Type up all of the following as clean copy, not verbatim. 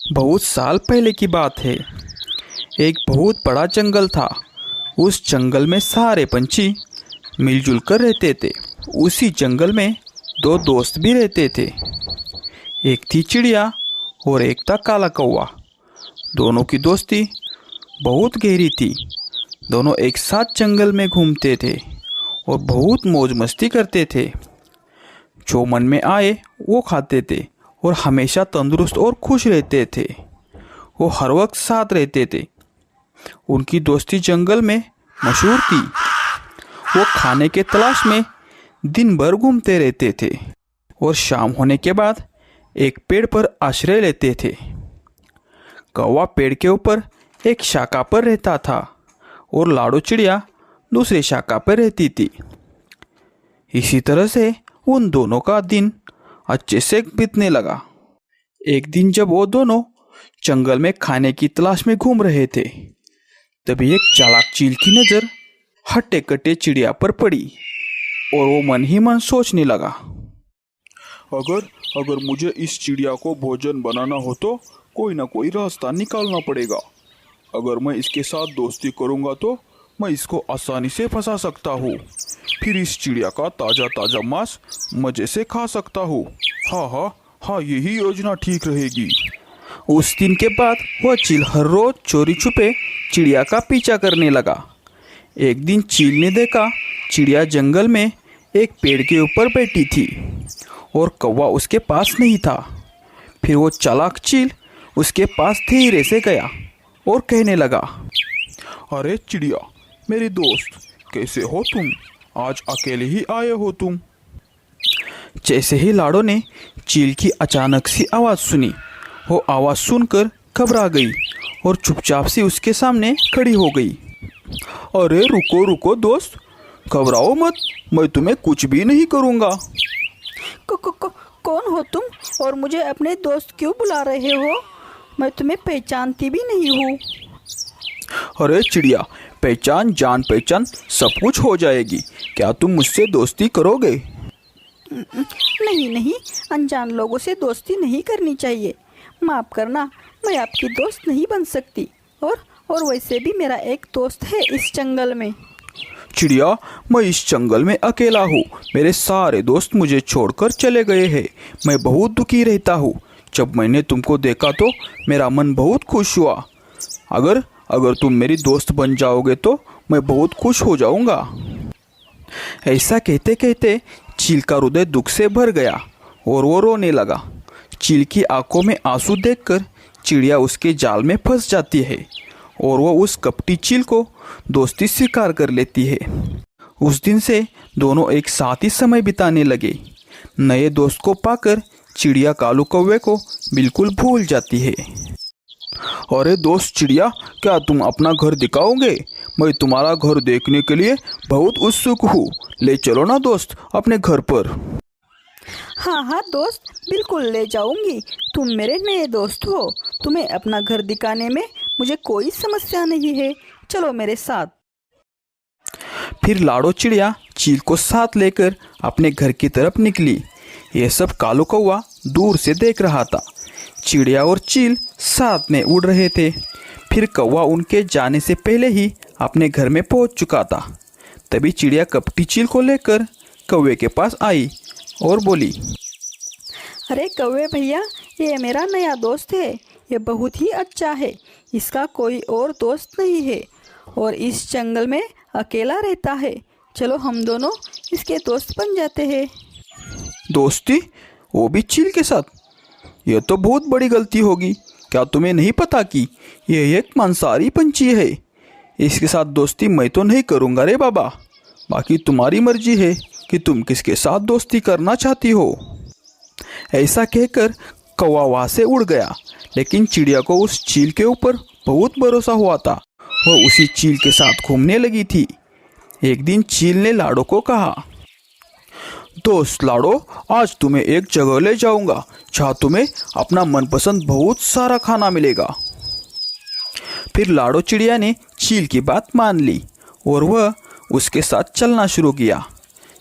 बहुत साल पहले की बात है। एक बहुत बड़ा जंगल था। उस जंगल में सारे पंछी मिलजुल कर रहते थे। उसी जंगल में दो दोस्त भी रहते थे। एक थी चिड़िया और एक था काला कौवा। दोनों की दोस्ती बहुत गहरी थी। दोनों एक साथ जंगल में घूमते थे और बहुत मौज मस्ती करते थे। जो मन में आए वो खाते थे और हमेशा तंदुरुस्त और खुश रहते थे। वो हर वक्त साथ रहते थे। उनकी दोस्ती जंगल में मशहूर थी। वो खाने के तलाश में दिन भर घूमते रहते थे और शाम होने के बाद एक पेड़ पर आश्रय लेते थे। कौवा पेड़ के ऊपर एक शाखा पर रहता था और लाडो चिड़िया दूसरी शाखा पर रहती थी। इसी तरह से उन दोनों का दिन अच्छे से बीतने लगा। एक दिन जब वो दोनों जंगल में खाने की तलाश में घूम रहे थे, तभी एक चालाक चील की नजर हट्टे कट्टे चिड़िया पर पड़ी और वो मन ही मन सोचने लगा, अगर मुझे इस चिड़िया को भोजन बनाना हो तो कोई ना कोई रास्ता निकालना पड़ेगा। अगर मैं इसके साथ दोस्ती करूंगा तो मैं इसको आसानी से फंसा सकता हूँ। फिर इस चिड़िया का ताज़ा ताज़ा मांस मज़े से खा सकता हूँ। हाँ, यही योजना ठीक रहेगी। उस दिन के बाद वह चील हर रोज चोरी छुपे चिड़िया का पीछा करने लगा। एक दिन चील ने देखा चिड़िया जंगल में एक पेड़ के ऊपर बैठी थी और कौवा उसके पास नहीं था। फिर वो चालाक चील उसके पास धीरे से गया और कहने लगा, अरे चिड़िया, मेरी दोस्त, कैसे हो तुम? आज अकेले ही आए हो तुम? जैसे ही लाडो ने चील की अचानक सी आवाज़ सुनी, वो आवाज़ सुनकर घबरा गई और चुपचाप से उसके सामने खड़ी हो गई। अरे रुको दोस्त, घबराओ मत, मैं तुम्हें कुछ भी नहीं करूँगा। कौन हो तुम और मुझे अपने दोस्त क्यों बुला रहे हो? मैं तुम्हें पहचानती भी नहीं हूँ। अरे चिड़िया, पहचान जान पहचान सब कुछ हो जाएगी। क्या तुम मुझसे दोस्ती करोगे? नहीं, अनजान लोगों से दोस्ती नहीं करनी चाहिए। माफ़ करना, मैं आपकी दोस्त नहीं बन सकती। और वैसे भी मेरा एक दोस्त है इस जंगल में। चिड़िया, मैं इस जंगल में अकेला हूँ। मेरे सारे दोस्त मुझे छोड़कर चले गए हैं। मैं बहुत दुखी रहता हूँ। जब मैंने तुमको देखा तो मेरा मन बहुत खुश हुआ। अगर तुम मेरी दोस्त बन जाओगे तो मैं बहुत खुश हो जाऊँगा। ऐसा कहते कहते चील का हृदय दुख से भर गया और वो रोने लगा। चील की आंखों में आंसू देखकर चिड़िया उसके जाल में फंस जाती है और वो उस कपटी चील को दोस्ती स्वीकार कर लेती है। उस दिन से दोनों एक साथ ही समय बिताने लगे। नए दोस्त को पाकर चिड़िया कालू कौवे को बिल्कुल भूल जाती है। अरे दोस्त चिड़िया, क्या तुम अपना घर दिखाओगे? मैं तुम्हारा घर देखने के लिए बहुत उत्सुक हूँ। ले चलो ना दोस्त अपने घर पर। हाँ दोस्त, बिल्कुल ले जाऊंगी। तुम मेरे नए दोस्त हो। तुम्हें अपना घर दिखाने में मुझे कोई समस्या नहीं है। चलो मेरे साथ। फिर लाडो चिड़िया चील को साथ लेकर अपने घर की तरफ निकली। यह सब कालू कौवा दूर से देख रहा था। चिड़िया और चील साथ में उड़ रहे थे। फिर कौवा उनके जाने से पहले ही अपने घर में पहुंच चुका था। तभी चिड़िया कपटी चील को लेकर कौवे के पास आई और बोली, अरे कौवे भैया, ये मेरा नया दोस्त है। ये बहुत ही अच्छा है। इसका कोई और दोस्त नहीं है और इस जंगल में अकेला रहता है। चलो हम दोनों इसके दोस्त बन जाते हैं। दोस्ती, वो भी चील के साथ? यह तो बहुत बड़ी गलती होगी। क्या तुम्हें नहीं पता कि यह एक मांसाहारी पंछी है? इसके साथ दोस्ती मैं तो नहीं करूँगा रे बाबा। बाकी तुम्हारी मर्जी है कि तुम किसके साथ दोस्ती करना चाहती हो। ऐसा कहकर कौवा वहाँ से उड़ गया। लेकिन चिड़िया को उस चील के ऊपर बहुत भरोसा हुआ था। वह उसी चील के साथ घूमने लगी थी। एक दिन चील ने लाडो को कहा, दोस्त लाडो, आज तुम्हें एक जगह ले जाऊंगा जहाँ तुम्हें अपना मनपसंद बहुत सारा खाना मिलेगा। फिर लाडो चिड़िया ने चील की बात मान ली और वह उसके साथ चलना शुरू किया।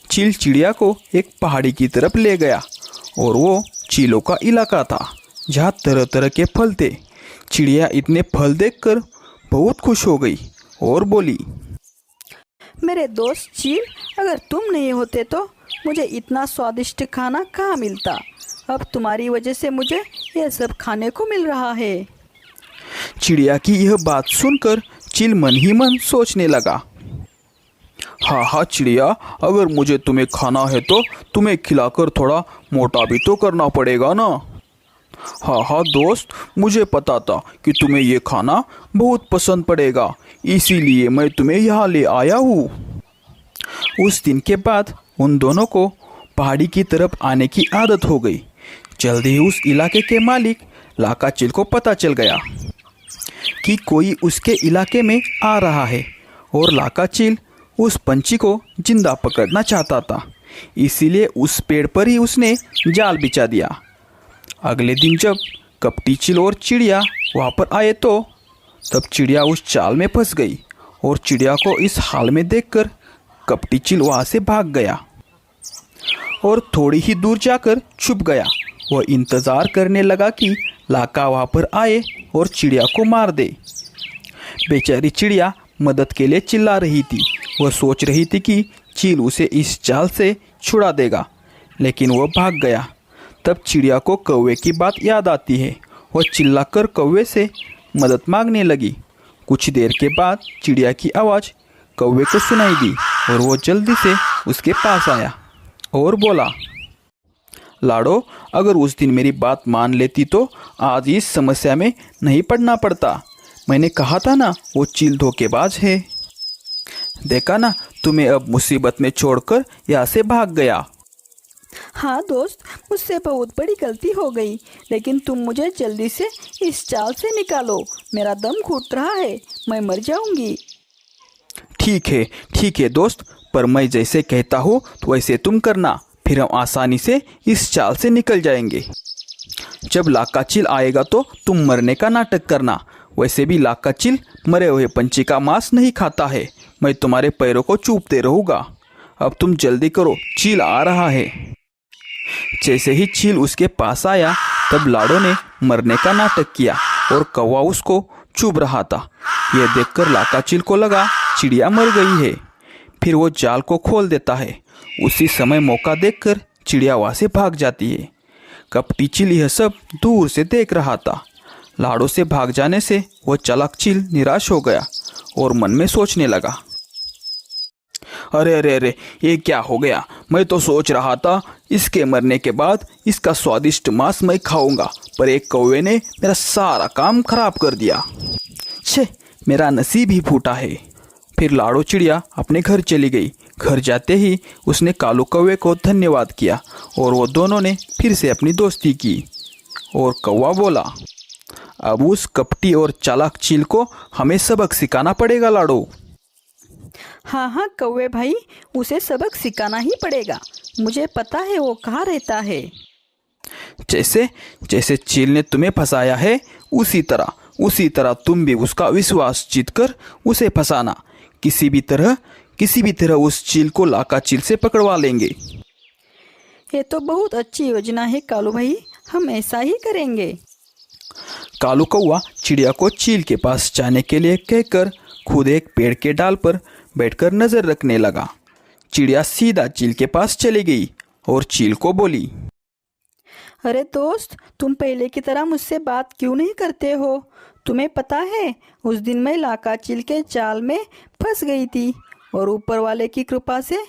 चील चिड़िया को एक पहाड़ी की तरफ ले गया और वो चीलों का इलाका था जहाँ तरह तरह के फल थे। चिड़िया इतने फल देखकर बहुत खुश हो गई और बोली, मेरे दोस्त चील, अगर तुम नहीं होते तो मुझे इतना स्वादिष्ट खाना कहाँ मिलता। अब तुम्हारी वजह से मुझे यह सब खाने को मिल रहा है। चिड़िया की यह बात सुनकर चील मन ही मन सोचने लगा, हाँ हाँ चिड़िया, अगर मुझे तुम्हें खाना है तो तुम्हें खिलाकर थोड़ा मोटा भी तो करना पड़ेगा ना। हाँ हाँ दोस्त, मुझे पता था कि तुम्हें ये खाना बहुत पसंद पड़ेगा, इसीलिए मैं तुम्हें यहाँ ले आया हूँ। उस दिन के बाद उन दोनों को पहाड़ी की तरफ आने की आदत हो गई। जल्दी ही उस इलाके के मालिक लाका चिल को पता चल गया कि कोई उसके इलाके में आ रहा है और लाका चिल उस पंछी को जिंदा पकड़ना चाहता था। इसीलिए उस पेड़ पर ही उसने जाल बिछा दिया। अगले दिन जब कपटी चिल और चिड़िया वहाँ पर आए तो तब चिड़िया उस जाल में फंस गई और चिड़िया को इस हाल में देखकर कपटी चिल वहाँ से भाग गया और थोड़ी ही दूर जाकर छुप गया। वह इंतज़ार करने लगा कि लाका वहाँ पर आए और चिड़िया को मार दे। बेचारी चिड़िया मदद के लिए चिल्ला रही थी। वह सोच रही थी कि चील उसे इस जाल से छुड़ा देगा, लेकिन वह भाग गया। तब चिड़िया को कौवे की बात याद आती है। वह चिल्लाकर कौवे से मदद मांगने लगी। कुछ देर के बाद चिड़िया की आवाज़ कौवे को सुनाई दी और वो जल्दी से उसके पास आया और बोला, लाडो, अगर उस दिन मेरी बात मान लेती तो आज इस समस्या में नहीं पड़ना पड़ता। मैंने कहा था ना, वो चील धोखेबाज है। देखा ना, तुम्हें अब मुसीबत में छोड़कर यहाँ से भाग गया। हाँ दोस्त, मुझसे बहुत बड़ी गलती हो गई, लेकिन तुम मुझे जल्दी से इस जाल से निकालो। मेरा दम घुट रहा है, मैं मर जाऊंगी। ठीक है दोस्त, पर मैं जैसे कहता हूँ तो वैसे तुम करना, फिर हम आसानी से इस जाल से निकल जाएंगे। जब लाका चिल आएगा तो तुम मरने का नाटक करना। वैसे भी लाका चिल मरे हुए पंछी का मांस नहीं खाता है। मैं तुम्हारे पैरों को चूपते रहूँगा। अब तुम जल्दी करो, चील आ रहा है। जैसे ही चील उसके पास आया तब लाडो ने मरने का नाटक किया और कौवा उसको चुभ रहा था। यह देखकर लाका चिल को लगा चिड़िया मर गई है। फिर वो जाल को खोल देता है। उसी समय मौका देखकर चिड़िया वहाँ से भाग जाती है। कपटी चिल यह सब दूर से देख रहा था। लाडो से भाग जाने से वह चालाक चिल निराश हो गया और मन में सोचने लगा, अरे, ये क्या हो गया। मैं तो सोच रहा था इसके मरने के बाद इसका स्वादिष्ट मांस मैं खाऊंगा, पर एक कौवे ने मेरा सारा काम खराब कर दिया। छे, मेरा नसीब ही फूटा है। फिर लाडो चिड़िया अपने घर चली गई। घर जाते ही उसने कालू कौवे को धन्यवाद किया और वो दोनों ने फिर से अपनी दोस्ती की। और कौवा बोला, अब उस कपटी और चालाक चील को हमें सबक सिखाना पड़ेगा लाडो। हाँ कौवे भाई, उसे सबक सिखाना ही पड़ेगा। मुझे पता है वो कहाँ रहता है। जैसे चील ने तुम्हें फंसाया है उसी तरह तुम भी उसका विश्वास जीतकर उसे फंसाना। किसी भी तरह उस चील को लाका चील से पकड़वा लेंगे। ये तो बहुत अच्छी योजना है कालू भाई, हम ऐसा ही करेंगे। कालू कौवा चिड़िया को चील के पास जाने के लिए कहकर खुद एक पेड़ के डाल पर बैठकर नजर रखने लगा। चिड़िया सीधा चील के पास चली गई और चील को बोली, अरे दोस्त, तुम पहले की तरह मुझसे बात क्यों नहीं करते हो? तुम्हें पता है उस दिन मैं लाका चील के जाल में फंस गई थी और ऊपर वाले की कृपा से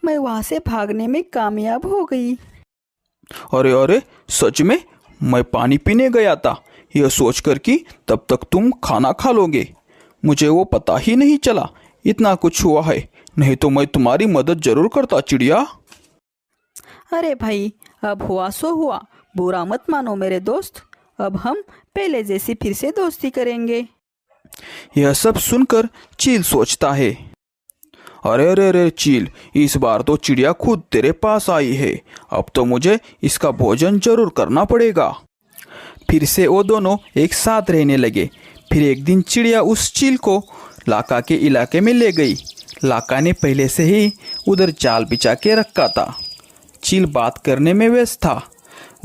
मैं वहाँ से भागने में कामयाब हो गई। अरे, सच में? मैं पानी पीने गया था यह सोचकर कि तब तक तुम खाना खा लोगे। मुझे वो पता ही नहीं चला इतना कुछ हुआ है, नहीं तो मैं तुम्हारी मदद जरूर करता चिड़िया। अरे भाई, अब हुआ सो हुआ, बुरा मत मानो मेरे दोस्त। अब हम पहले जैसी फिर से दोस्ती करेंगे। यह सब सुनकर चील सोचता है, अरे चील, इस बार तो चिड़िया खुद तेरे पास आई है। अब तो मुझे इसका भोजन जरूर करना पड़ेगा। फिर से वो दोनों एक साथ रहने लगे। फिर एक दिन चिड़िया उस चील को लाका के इलाके में ले गई। लाका ने पहले से ही उधर जाल बिछा के रखा था। चील बात करने में व्यस्त था।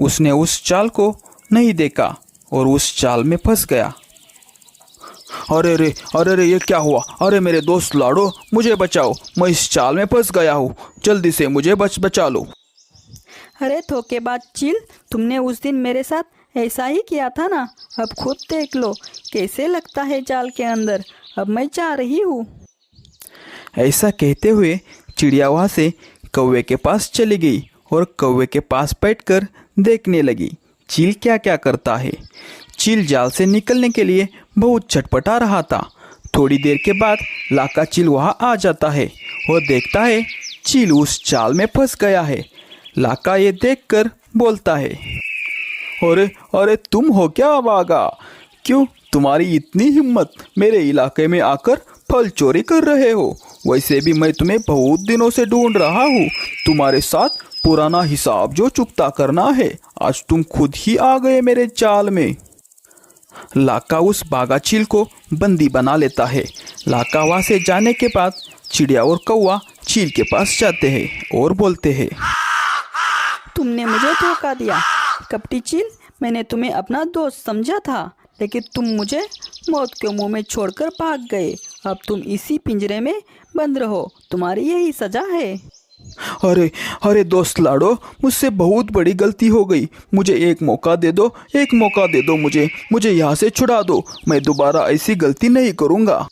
उसने उस जाल को नहीं देखा और उस जाल में फंस गया। अरे रे ये क्या हुआ? अरे मेरे दोस्त लाडो, मुझे बचाओ, मैं इस जाल में फंस गया हूँ, जल्दी से मुझे बचा लो। अरे धोखेबाज चील, तुमने उस दिन मेरे साथ ऐसा ही किया था ना। अब खुद देख लो कैसे लगता है जाल के अंदर। अब मैं जा रही हूँ। ऐसा कहते हुए चिड़िया वहाँ से कौवे के पास चली गई और कौवे के पास बैठकर देखने लगी चील क्या क्या करता है। चील जाल से निकलने के लिए बहुत छटपटा रहा था। थोड़ी देर के बाद लाका चील वहाँ आ जाता है और देखता है चील उस जाल में फंस गया है। लाका ये देखकर बोलता है, अरे तुम हो क्या बागा? क्यों तुम्हारी इतनी हिम्मत, मेरे इलाके में आकर फल चोरी कर रहे हो? वैसे भी मैं तुम्हें बहुत दिनों से ढूंढ रहा हूँ। तुम्हारे साथ पुराना हिसाब जो चुकता करना है, आज तुम खुद ही आ गए मेरे जाल में। लाका उस बागा चील को बंदी बना लेता है। लाका वहाँ से जाने के बाद चिड़िया और कौवा चील के पास जाते हैं और बोलते हैं, तुमने मुझे धोखा दिया कपटी चील। मैंने तुम्हें अपना दोस्त समझा था, लेकिन तुम मुझे मौत के मुंह में छोड़कर भाग गए। अब तुम इसी पिंजरे में बंद रहो, तुम्हारी यही सजा है। अरे दोस्त लाडो, मुझसे बहुत बड़ी गलती हो गई। मुझे एक मौका दे दो मुझे यहाँ से छुड़ा दो। मैं दोबारा ऐसी गलती नहीं करूँगा।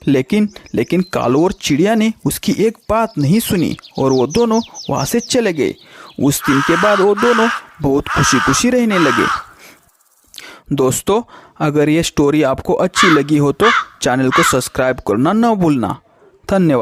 लेकिन कालू और चिड़िया ने उसकी एक बात नहीं सुनी और वो दोनों वहाँ से चले गए। उस दिन के बाद वो दोनों बहुत खुशी रहने लगे। दोस्तों, अगर ये स्टोरी आपको अच्छी लगी हो तो चैनल को सब्सक्राइब करना ना भूलना। धन्यवाद।